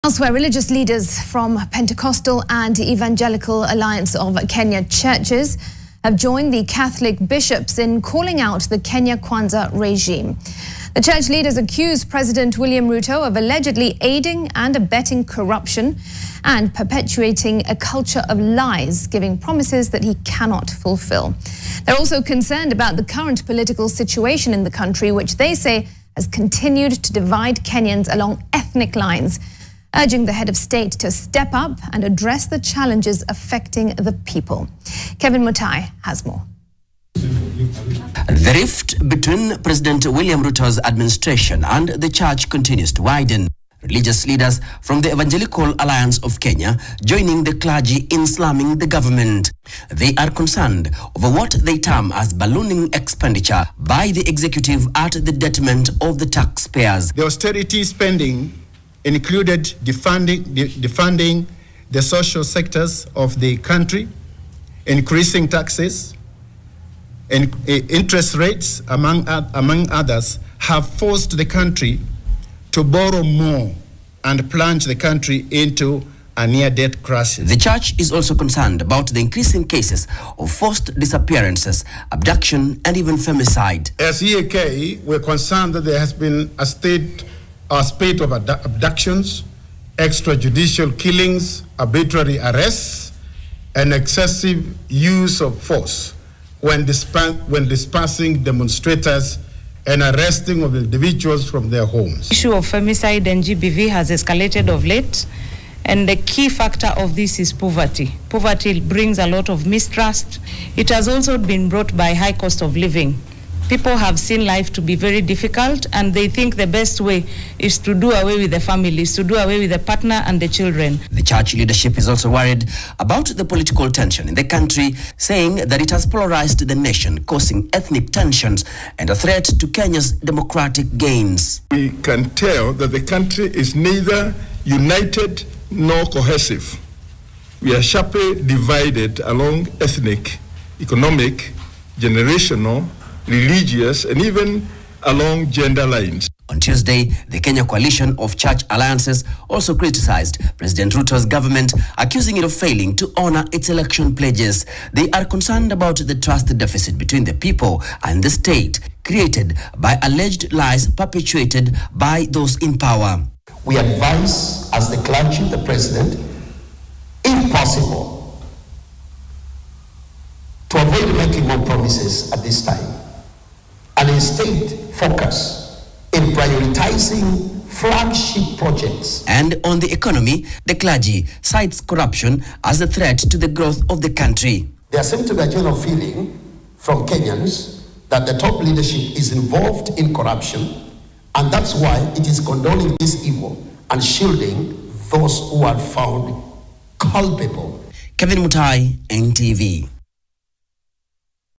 Elsewhere, religious leaders from Pentecostal and Evangelical Alliance of Kenya churches have joined the Catholic bishops in calling out the Kenya Kwanza regime. The church leaders accuse President William Ruto of allegedly aiding and abetting corruption and perpetuating a culture of lies, giving promises that he cannot fulfill. They're also concerned about the current political situation in the country, which they say has continued to divide Kenyans along ethnic lines, urging the head of state to step up and address the challenges affecting the people. Kevin Mutai has more. The rift between President William Ruto's administration and the church continues to widen. Religious leaders from the Evangelical Alliance of Kenya joining the clergy in slamming the government. They are concerned over what they term as ballooning expenditure by the executive at the detriment of the taxpayers. The austerity spending included defunding the social sectors of the country, increasing taxes, and interest rates, among others, have forced the country to borrow more and plunge the country into a near-death crisis. The church is also concerned about the increasing cases of forced disappearances, abduction, and even femicide. As EAK, we're concerned that there has been a spate of abductions, extrajudicial killings, arbitrary arrests, and excessive use of force when dispersing demonstrators and arresting of individuals from their homes. The issue of femicide and GBV has escalated of late, and the key factor of this is poverty. Poverty brings a lot of mistrust. It has also been brought by high cost of living. People have seen life to be very difficult, and they think the best way is to do away with the families, to do away with the partner and the children. The church leadership is also worried about the political tension in the country, saying that it has polarized the nation, causing ethnic tensions and a threat to Kenya's democratic gains. We can tell that the country is neither united nor cohesive. We are sharply divided along ethnic, economic, generational, religious, and even along gender lines. On Tuesday, the Kenya Coalition of Church Alliances also criticized President Ruto's government, accusing it of failing to honor its election pledges. They are concerned about the trust deficit between the people and the state, created by alleged lies perpetuated by those in power. We advise, as the clergy, the president, if possible, to avoid making more promises at this time, and instead focus in prioritizing flagship projects. And on the economy, the clergy cites corruption as a threat to the growth of the country. There seems to be a general feeling from Kenyans that the top leadership is involved in corruption, and that's why it is condoning this evil and shielding those who are found culpable. Kevin Mutai, NTV.